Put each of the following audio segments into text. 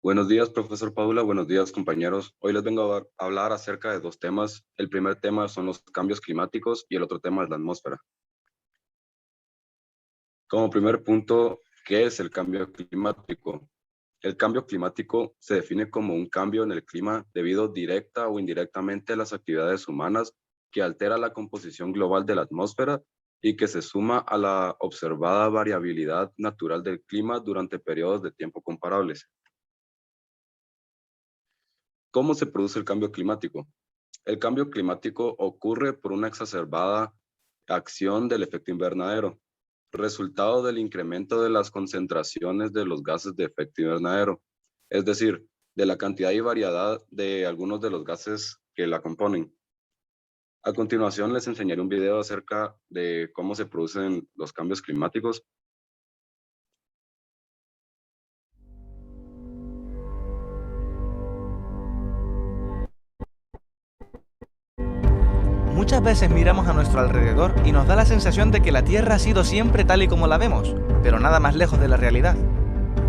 Buenos días, profesor Paula. Buenos días, compañeros. Hoy les vengo a hablar acerca de dos temas. El primer tema son los cambios climáticos y el otro tema es la atmósfera. Como primer punto, ¿qué es el cambio climático? El cambio climático se define como un cambio en el clima debido directa o indirectamente a las actividades humanas que altera la composición global de la atmósfera y que se suma a la observada variabilidad natural del clima durante periodos de tiempo comparables. ¿Cómo se produce el cambio climático? El cambio climático ocurre por una exacerbada acción del efecto invernadero, resultado del incremento de las concentraciones de los gases de efecto invernadero, es decir, de la cantidad y variedad de algunos de los gases que la componen. A continuación les enseñaré un video acerca de cómo se producen los cambios climáticos. Muchas veces miramos a nuestro alrededor y nos da la sensación de que la Tierra ha sido siempre tal y como la vemos, pero nada más lejos de la realidad.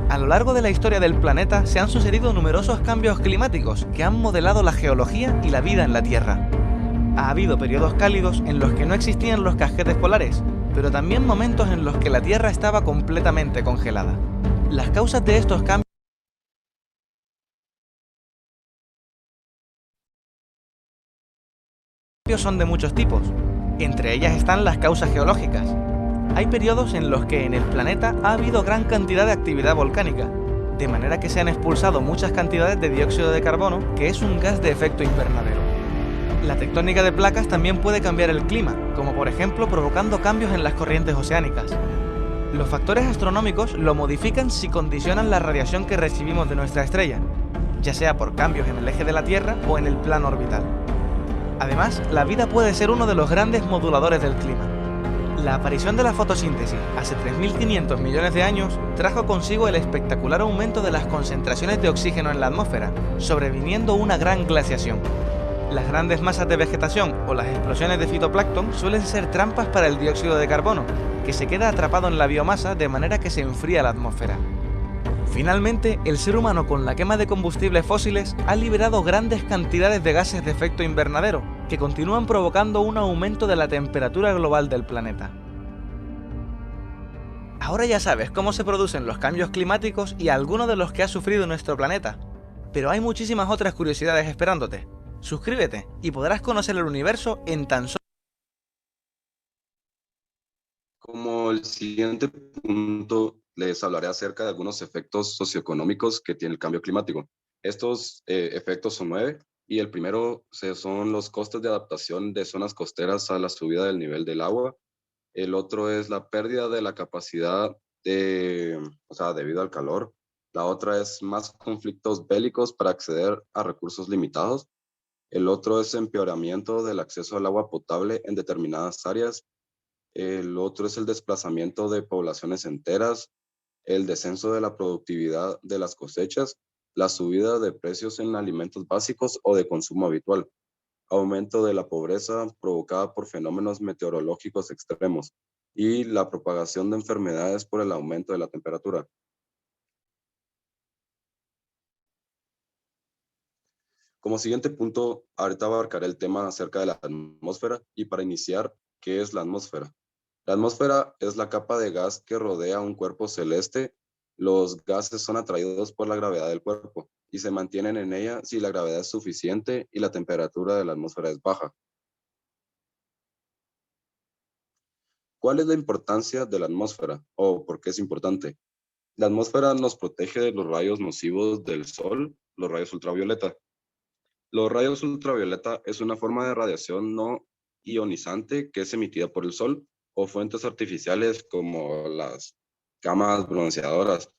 A lo largo de la historia del planeta se han sucedido numerosos cambios climáticos que han modelado la geología y la vida en la Tierra. Ha habido periodos cálidos en los que no existían los casquetes polares, pero también momentos en los que la Tierra estaba completamente congelada. Las causas de estos cambios son de muchos tipos. Entre ellas están las causas geológicas. Hay periodos en los que en el planeta ha habido gran cantidad de actividad volcánica, de manera que se han expulsado muchas cantidades de dióxido de carbono, que es un gas de efecto invernadero. La tectónica de placas también puede cambiar el clima, como por ejemplo provocando cambios en las corrientes oceánicas. Los factores astronómicos lo modifican si condicionan la radiación que recibimos de nuestra estrella, ya sea por cambios en el eje de la Tierra o en el plano orbital. Además, la vida puede ser uno de los grandes moduladores del clima. La aparición de la fotosíntesis hace 3.500 millones de años trajo consigo el espectacular aumento de las concentraciones de oxígeno en la atmósfera, sobreviniendo una gran glaciación. Las grandes masas de vegetación o las explosiones de fitoplancton suelen ser trampas para el dióxido de carbono, que se queda atrapado en la biomasa de manera que se enfría la atmósfera. Finalmente, el ser humano con la quema de combustibles fósiles ha liberado grandes cantidades de gases de efecto invernadero, que continúan provocando un aumento de la temperatura global del planeta. Ahora ya sabes cómo se producen los cambios climáticos y algunos de los que ha sufrido nuestro planeta. Pero hay muchísimas otras curiosidades esperándote. Suscríbete y podrás conocer el universo en tan solo... Como el siguiente punto, les hablaré acerca de algunos efectos socioeconómicos que tiene el cambio climático. Estos efectos son 9 y el primero son los costes de adaptación de zonas costeras a la subida del nivel del agua. El otro es la pérdida de la capacidad debido al calor. La otra es más conflictos bélicos para acceder a recursos limitados. El otro es empeoramiento del acceso al agua potable en determinadas áreas. El otro es el desplazamiento de poblaciones enteras, el descenso de la productividad de las cosechas, la subida de precios en alimentos básicos o de consumo habitual, aumento de la pobreza provocada por fenómenos meteorológicos extremos y la propagación de enfermedades por el aumento de la temperatura. Como siguiente punto, ahorita abarcaré el tema acerca de la atmósfera y para iniciar, ¿qué es la atmósfera? La atmósfera es la capa de gas que rodea un cuerpo celeste. Los gases son atraídos por la gravedad del cuerpo y se mantienen en ella si la gravedad es suficiente y la temperatura de la atmósfera es baja. ¿Cuál es la importancia de la atmósfera o por qué es importante? La atmósfera nos protege de los rayos nocivos del sol, los rayos ultravioleta. Los rayos ultravioleta es una forma de radiación no ionizante que es emitida por el sol o fuentes artificiales como las camas bronceadoras.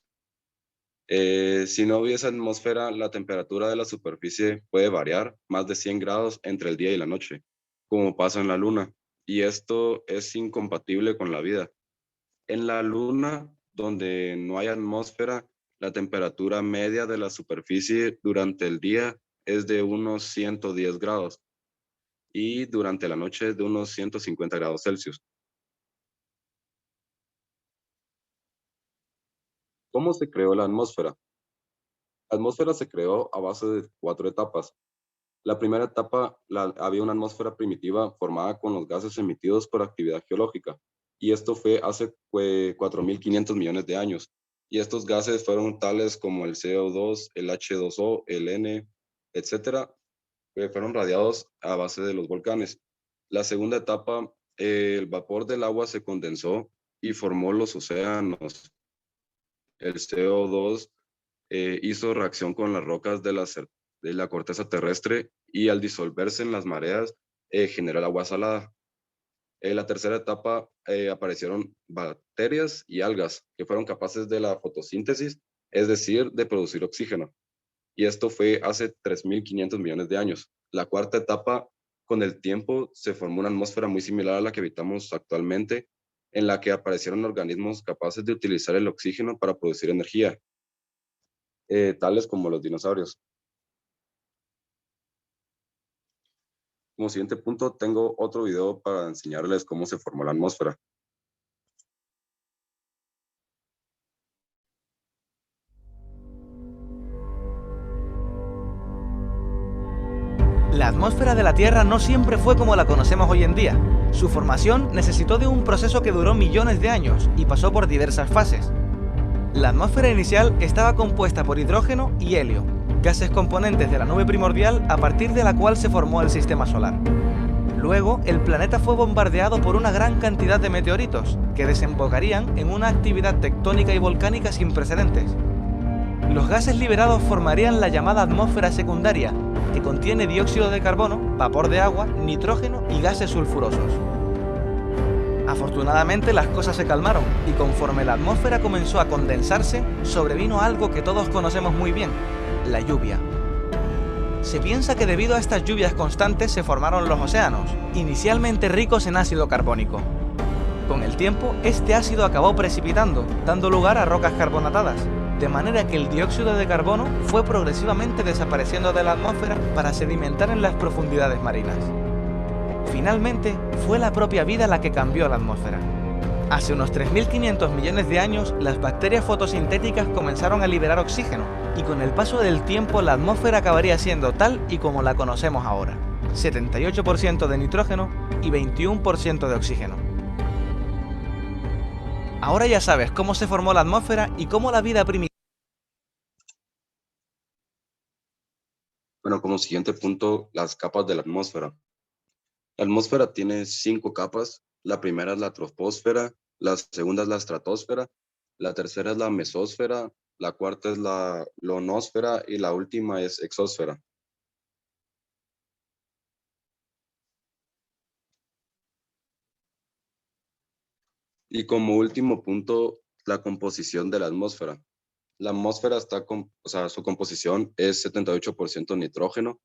Si no hubiese atmósfera, la temperatura de la superficie puede variar más de 100 grados entre el día y la noche, como pasa en la Luna, y esto es incompatible con la vida. En la Luna, donde no hay atmósfera, la temperatura media de la superficie durante el día es de unos 110 grados y durante la noche es de unos 150 grados Celsius. ¿Cómo se creó la atmósfera? La atmósfera se creó a base de 4 etapas. La primera etapa había una atmósfera primitiva formada con los gases emitidos por actividad geológica, y esto fue hace 4.500 millones de años. Y estos gases fueron tales como el CO2, el H2O, el N, etcétera, fueron radiados a base de los volcanes. La segunda etapa, el vapor del agua se condensó y formó los océanos. El CO2 hizo reacción con las rocas de la corteza terrestre y al disolverse en las mareas generó el agua salada. En la tercera etapa aparecieron bacterias y algas que fueron capaces de la fotosíntesis, es decir, de producir oxígeno. Y esto fue hace 3.500 millones de años. La cuarta etapa, con el tiempo, se formó una atmósfera muy similar a la que habitamos actualmente, en la que aparecieron organismos capaces de utilizar el oxígeno para producir energía, tales como los dinosaurios. Como siguiente punto, tengo otro video para enseñarles cómo se formó la atmósfera. La atmósfera de la Tierra no siempre fue como la conocemos hoy en día. Su formación necesitó de un proceso que duró millones de años y pasó por diversas fases. La atmósfera inicial estaba compuesta por hidrógeno y helio, gases componentes de la nube primordial a partir de la cual se formó el sistema solar. Luego, el planeta fue bombardeado por una gran cantidad de meteoritos, que desembocarían en una actividad tectónica y volcánica sin precedentes. Los gases liberados formarían la llamada atmósfera secundaria, que contiene dióxido de carbono, vapor de agua, nitrógeno y gases sulfurosos. Afortunadamente las cosas se calmaron y conforme la atmósfera comenzó a condensarse, sobrevino algo que todos conocemos muy bien, la lluvia. Se piensa que debido a estas lluvias constantes se formaron los océanos, inicialmente ricos en ácido carbónico. Con el tiempo, este ácido acabó precipitando, dando lugar a rocas carbonatadas, de manera que el dióxido de carbono fue progresivamente desapareciendo de la atmósfera para sedimentar en las profundidades marinas. Finalmente, fue la propia vida la que cambió la atmósfera. Hace unos 3.500 millones de años, las bacterias fotosintéticas comenzaron a liberar oxígeno, y con el paso del tiempo la atmósfera acabaría siendo tal y como la conocemos ahora: 78% de nitrógeno y 21% de oxígeno. Ahora ya sabes cómo se formó la atmósfera y cómo la vida primitiva. Bueno, como siguiente punto, las capas de la atmósfera. La atmósfera tiene 5 capas. La primera es la troposfera, la segunda es la estratosfera, la tercera es la mesósfera, la cuarta es la ionosfera y la última es exósfera. Y como último punto, la composición de la atmósfera. La atmósfera su composición es 78% nitrógeno,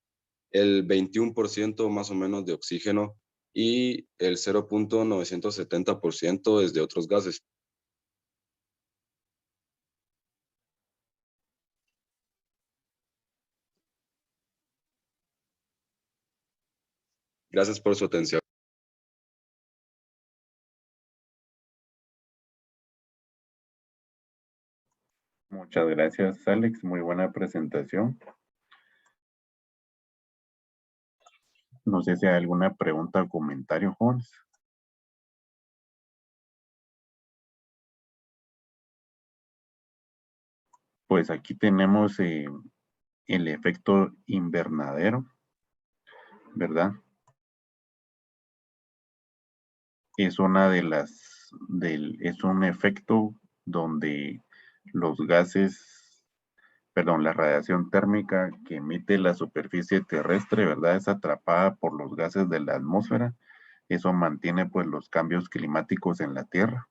el 21% más o menos de oxígeno y el 0.970% es de otros gases. Gracias por su atención. Muchas gracias, Alex. Muy buena presentación. No sé si hay alguna pregunta o comentario, jóvenes. Pues aquí tenemos el efecto invernadero, ¿verdad? Es es un efecto donde los gases, perdón, la radiación térmica que emite la superficie terrestre, ¿verdad? Es atrapada por los gases de la atmósfera. Eso mantiene pues los cambios climáticos en la Tierra.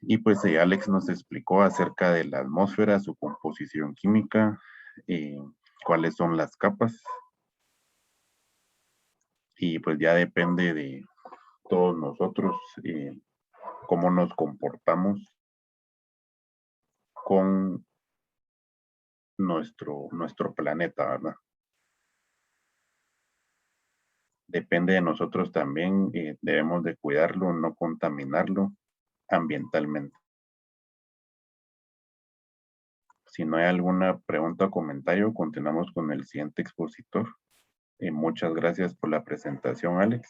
Y pues Alex nos explicó acerca de la atmósfera, su composición química, cuáles son las capas. Y pues ya depende de todos nosotros cómo nos comportamos con nuestro planeta, ¿verdad? Depende de nosotros también, debemos de cuidarlo, no contaminarlo ambientalmente. Si no hay alguna pregunta o comentario, continuamos con el siguiente expositor. Muchas gracias por la presentación, Alex.